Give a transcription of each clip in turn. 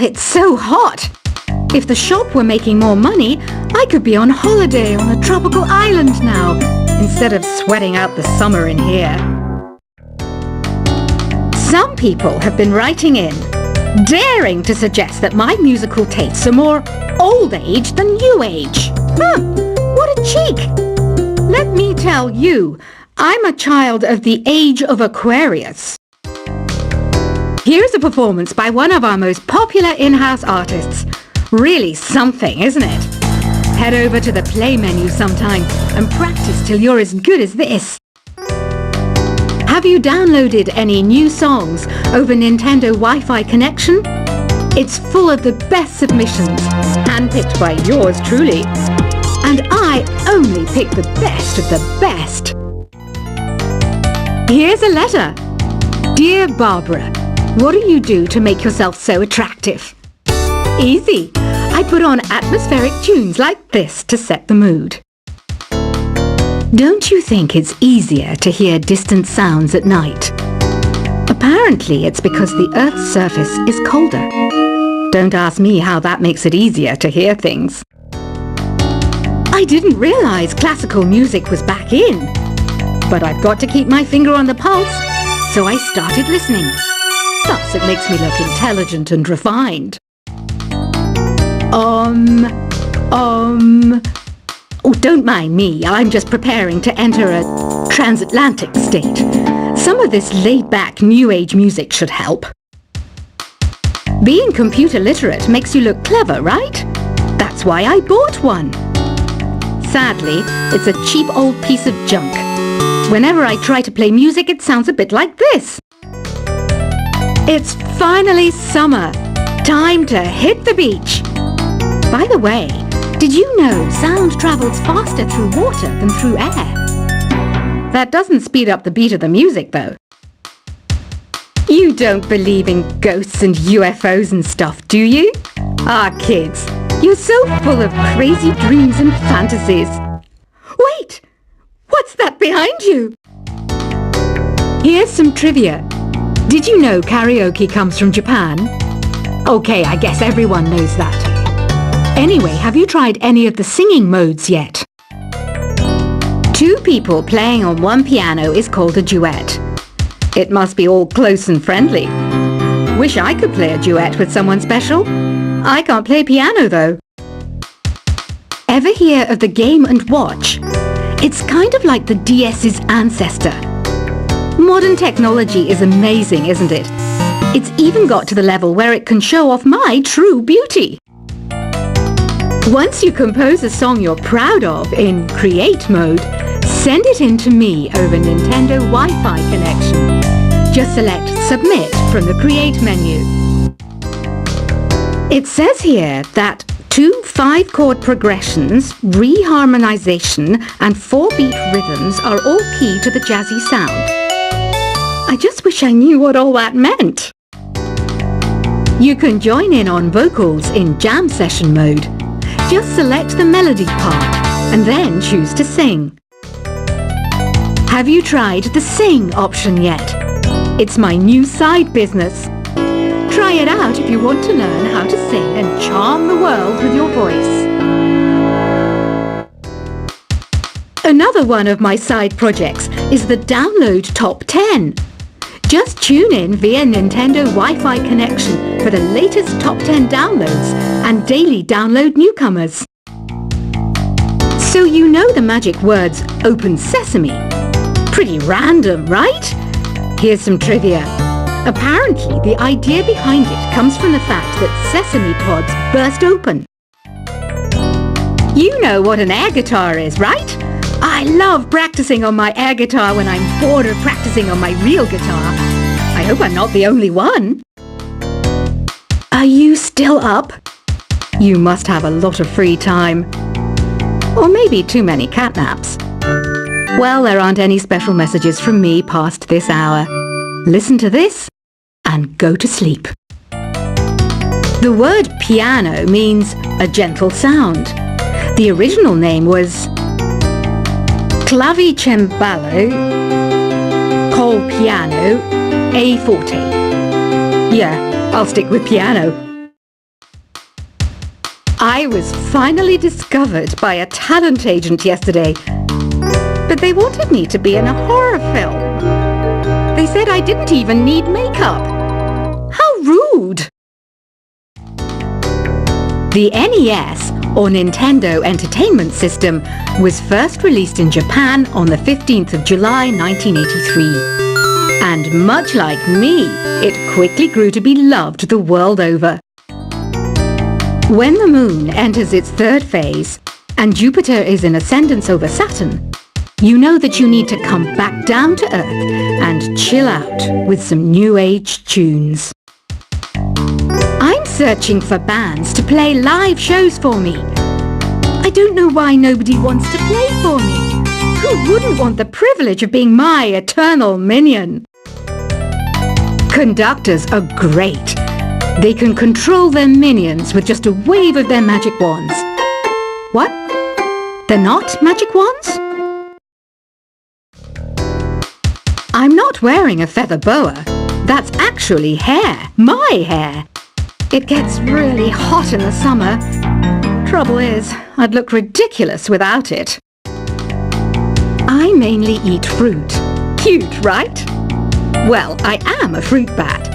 It's so hot. If the shop were making more money, I could be on holiday on a tropical island now, instead of sweating out the summer in here. Some people have been writing in, daring to suggest that my musical tastes are more old age than new age. What a cheek! Let me tell you, I'm a child of the age of Aquarius. Here's a performance by one of our most popular in-house artists. Really something, isn't it? Head over to the play menu sometime and practice till you're as good as this. Have you downloaded any new songs over Nintendo Wi-Fi connection? It's full of the best submissions, handpicked by yours truly. And I only pick the best of the best. Here's a letter. Dear Barbara, what do you do to make yourself so attractive? Easy. I put on atmospheric tunes like this to set the mood. Don't you think it's easier to hear distant sounds at night? Apparently it's because the Earth's surface is colder. Don't ask me how that makes it easier to hear things. I didn't realize classical music was back in. But I've got to keep my finger on the pulse, so I started listening. Thus it makes me look intelligent and refined. Oh, don't mind me. I'm just preparing to enter a transatlantic state. Some of this laid-back New Age music should help. Being computer literate makes you look clever, right? That's why I bought one. Sadly, it's a cheap old piece of junk. Whenever I try to play music, it sounds a bit like this. It's finally summer. Time to hit the beach. By the way, did you know sound travels faster through water than through air? That doesn't speed up the beat of the music, though. You don't believe in ghosts and UFOs and stuff, do you? Ah, kids, you're so full of crazy dreams and fantasies. Wait! What's that behind you? Here's some trivia. Did you know karaoke comes from Japan? Okay, I guess everyone knows that. Anyway, have you tried any of the singing modes yet? Two people playing on one piano is called a duet. It must be all close and friendly. Wish I could play a duet with someone special. I can't play piano though. Ever hear of the Game & Watch? It's kind of like the DS's ancestor. Modern technology is amazing, isn't it? It's even got to the level where it can show off my true beauty. Once you compose a song you're proud of in Create mode, send it in to me over Nintendo Wi-Fi connection. Just select Submit from the Create menu. It says here that 2 5-chord progressions, reharmonization and 4-beat rhythms are all key to the jazzy sound. I just wish I knew what all that meant. You can join in on vocals in jam session mode. Just select the melody part and then choose to sing. Have you tried the Sing option yet? It's my new side business. Try it out if you want to learn how to sing and charm the world with your voice. Another one of my side projects is the Download Top 10. Just tune in via Nintendo Wi-Fi connection for the latest top 10 downloads and daily download newcomers. So you know the magic words Open Sesame. Pretty random, right? Here's some trivia. Apparently, the idea behind it comes from the fact that sesame pods burst open. You know what an air guitar is, right? I love practicing on my air guitar when I'm bored of practicing on my real guitar. I hope I'm not the only one. Are you still up? You must have a lot of free time. Or maybe too many catnaps. Well, there aren't any special messages from me past this hour. Listen to this and go to sleep. The word piano means a gentle sound. The original name was Clavicembalo col piano a forte. Yeah, I'll stick with piano. I was finally discovered by a talent agent yesterday, but they wanted me to be in a horror film. They said I didn't even need makeup. How rude! The NES, or Nintendo Entertainment System, was first released in Japan on the 15th of July 1983. And much like me, it quickly grew to be loved the world over. When the Moon enters its third phase, and Jupiter is in ascendance over Saturn, you know that you need to come back down to Earth and chill out with some New Age tunes. I'm searching for bands to play live shows for me. I don't know why nobody wants to play for me. Who wouldn't want the privilege of being my eternal minion? Conductors are great. They can control their minions with just a wave of their magic wands. What? They're not magic wands? I'm not wearing a feather boa. That's actually hair. My hair. It gets really hot in the summer. Trouble is, I'd look ridiculous without it. I mainly eat fruit. Cute, right? Well, I am a fruit bat.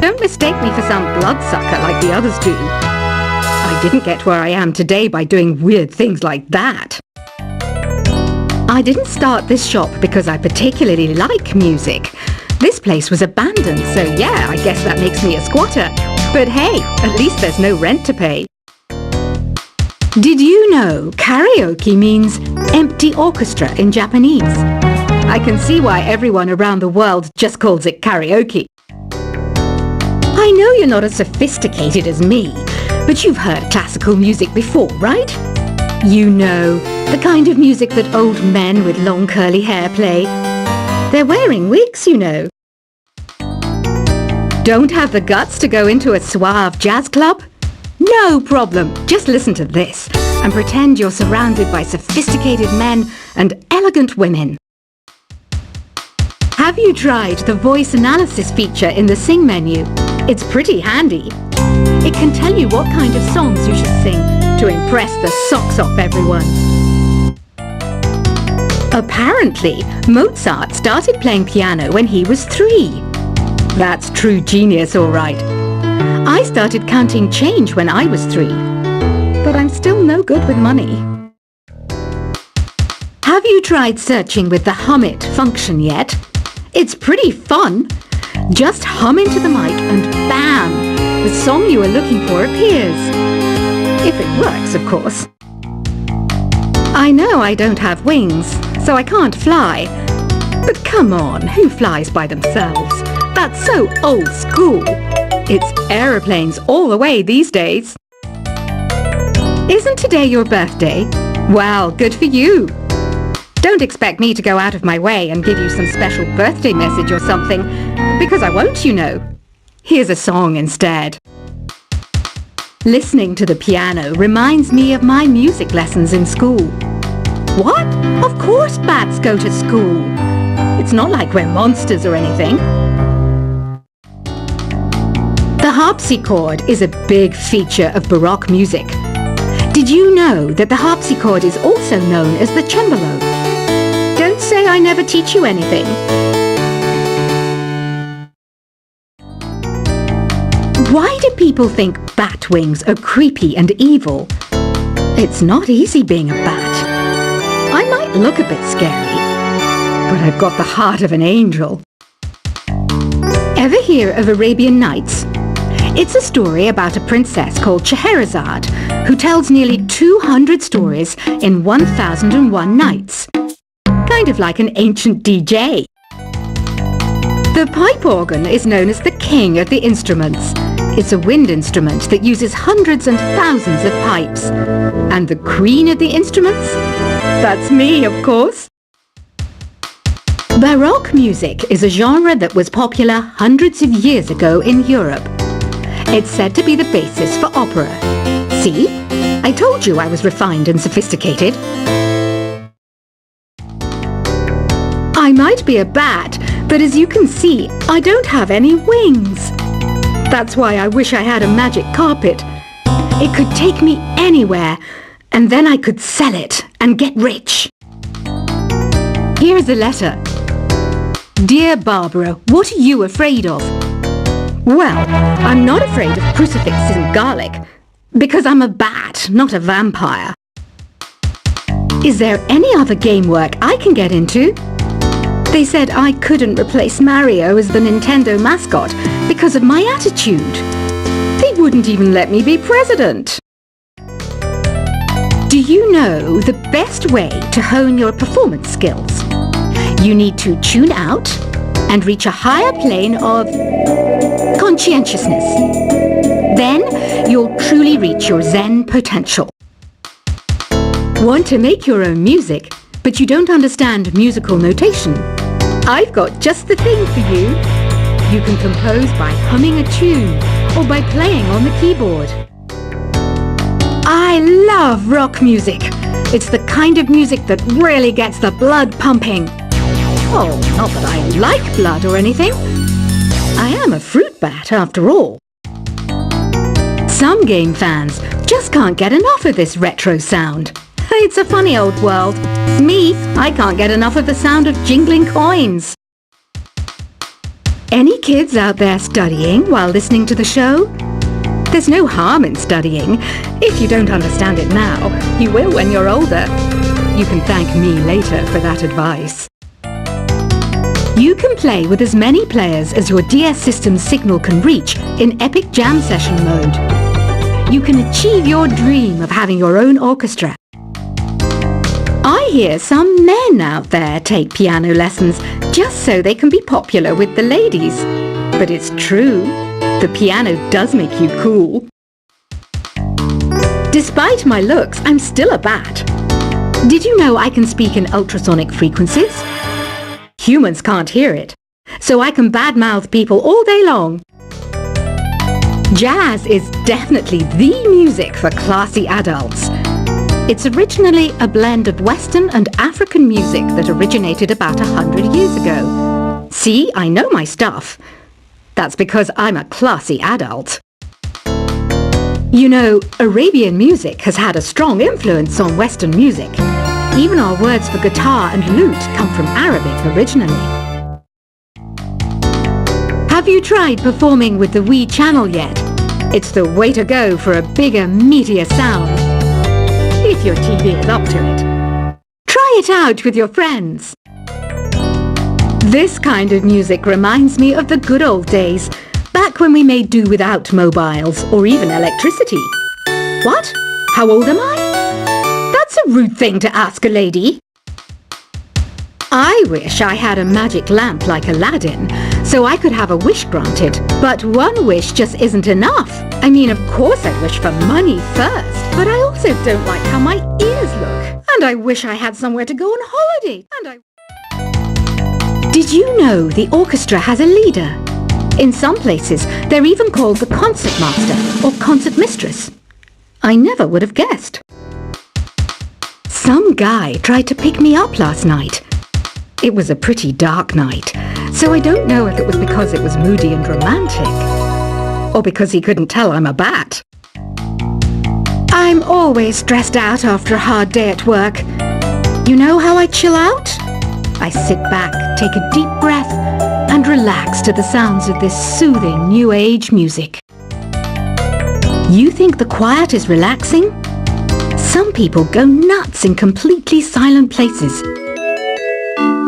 Don't mistake me for some bloodsucker like the others do. I didn't get where I am today by doing weird things like that. I didn't start this shop because I particularly like music. This place was abandoned, so yeah, I guess that makes me a squatter. But hey, at least there's no rent to pay. Did you know karaoke means empty orchestra in Japanese? I can see why everyone around the world just calls it karaoke. I know you're not as sophisticated as me, but you've heard classical music before, right? You know, the kind of music that old men with long curly hair play. They're wearing wigs, you know. Don't have the guts to go into a suave jazz club? No problem. Just listen to this and pretend you're surrounded by sophisticated men and elegant women. Have you tried the voice analysis feature in the Sing menu? It's pretty handy. It can tell you what kind of songs you should sing to impress the socks off everyone. Apparently, Mozart started playing piano when he was 3. That's true genius, all right. I started counting change when I was 3, but I'm still no good with money. Have you tried searching with the Hum It function yet? It's pretty fun. Just hum into the mic and bam! The song you are looking for appears. If it works, of course. I know I don't have wings, so I can't fly. But come on, who flies by themselves? That's so old school. It's aeroplanes all the way these days. Isn't today your birthday? Well, good for you. Don't expect me to go out of my way and give you some special birthday message or something, because I won't, you know. Here's a song instead. Listening to the piano reminds me of my music lessons in school. What? Of course bats go to school. It's not like we're monsters or anything. The harpsichord is a big feature of Baroque music. Did you know that the harpsichord is also known as the cembalo? Don't say I never teach you anything. Why do people think bat wings are creepy and evil? It's not easy being a bat. I might look a bit scary, but I've got the heart of an angel. Ever hear of Arabian Nights? It's a story about a princess called Scheherazade who tells nearly 200 stories in 1001 nights. Kind of like an ancient DJ. The pipe organ is known as the king of the instruments. It's a wind instrument that uses hundreds and thousands of pipes. And the queen of the instruments? That's me, of course. Baroque music is a genre that was popular hundreds of years ago in Europe. It's said to be the basis for opera. See? I told you I was refined and sophisticated. I might be a bat, but as you can see, I don't have any wings. That's why I wish I had a magic carpet. It could take me anywhere, and then I could sell it and get rich. Here's a letter. Dear Barbara, what are you afraid of? Well, I'm not afraid of crucifixes and garlic, because I'm a bat, not a vampire. Is there any other game work I can get into? They said I couldn't replace Mario as the Nintendo mascot because of my attitude. They wouldn't even let me be president. Do you know the best way to hone your performance skills? You need to tune out and reach a higher plane of conscientiousness. Then you'll truly reach your Zen potential. Want to make your own music, but you don't understand musical notation? I've got just the thing for you. You can compose by humming a tune or by playing on the keyboard. I love rock music. It's the kind of music that really gets the blood pumping. Oh, not that I like blood or anything. I am a fruit bat after all. Some game fans just can't get enough of this retro sound. It's a funny old world. Me, I can't get enough of the sound of jingling coins. Any kids out there studying while listening to the show? There's no harm in studying. If you don't understand it now, you will when you're older. You can thank me later for that advice. You can play with as many players as your DS system's signal can reach in Epic Jam Session mode. You can achieve your dream of having your own orchestra. I hear some men out there take piano lessons just so they can be popular with the ladies. But it's true, the piano does make you cool. Despite my looks, I'm still a bat. Did you know I can speak in ultrasonic frequencies? Humans can't hear it, so I can badmouth people all day long. Jazz is definitely the music for classy adults. It's originally a blend of Western and African music that originated about 100 years ago. See, I know my stuff. That's because I'm a classy adult. You know, Arabian music has had a strong influence on Western music. Even our words for guitar and lute come from Arabic originally. Have you tried performing with the Wii channel yet? It's the way to go for a bigger, meatier sound. If your TV is up to it. Try it out with your friends. This kind of music reminds me of the good old days, back when we made do without mobiles or even electricity. What? How old am I? That's a rude thing to ask a lady. I wish I had a magic lamp like Aladdin, so I could have a wish granted. But one wish just isn't enough. I mean, of course I'd wish for money first, but I also don't like how my ears look. And I wish I had somewhere to go on holiday. Did you know the orchestra has a leader? In some places, they're even called the concert master or concert mistress. I never would have guessed. Some guy tried to pick me up last night. It was a pretty dark night, so I don't know if it was because it was moody and romantic, or because he couldn't tell I'm a bat. I'm always stressed out after a hard day at work. You know how I chill out? I sit back, take a deep breath, and relax to the sounds of this soothing new age music. You think the quiet is relaxing? Some people go nuts in completely silent places.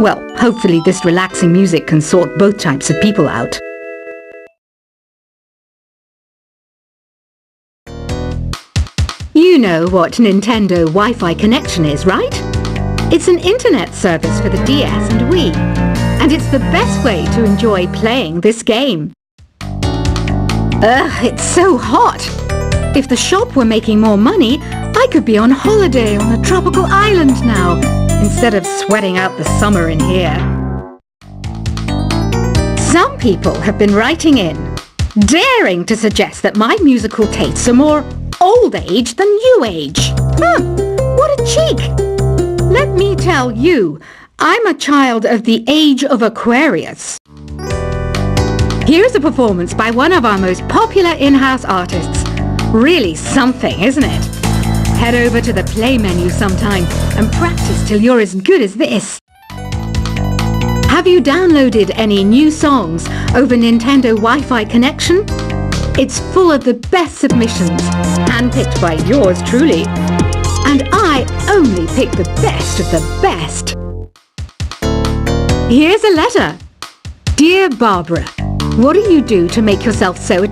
Well, hopefully this relaxing music can sort both types of people out. You know what Nintendo Wi-Fi connection is, right? It's an internet service for the DS and Wii, and it's the best way to enjoy playing this game. Ugh, it's so hot! If the shop were making more money, I could be on holiday on a tropical island now, instead of sweating out the summer in here. Some people have been writing in, daring to suggest that my musical tastes are more old age than new age. What a cheek! Let me tell you, I'm a child of the age of Aquarius. Here's a performance by one of our most popular in-house artists. Really something, isn't it? Head over to the play menu sometime and practice till you're as good as this. Have you downloaded any new songs over Nintendo Wi-Fi connection? It's full of the best submissions, handpicked by yours truly. And I only pick the best of the best. Here's a letter. Dear Barbara, what do you do to make yourself so attractive?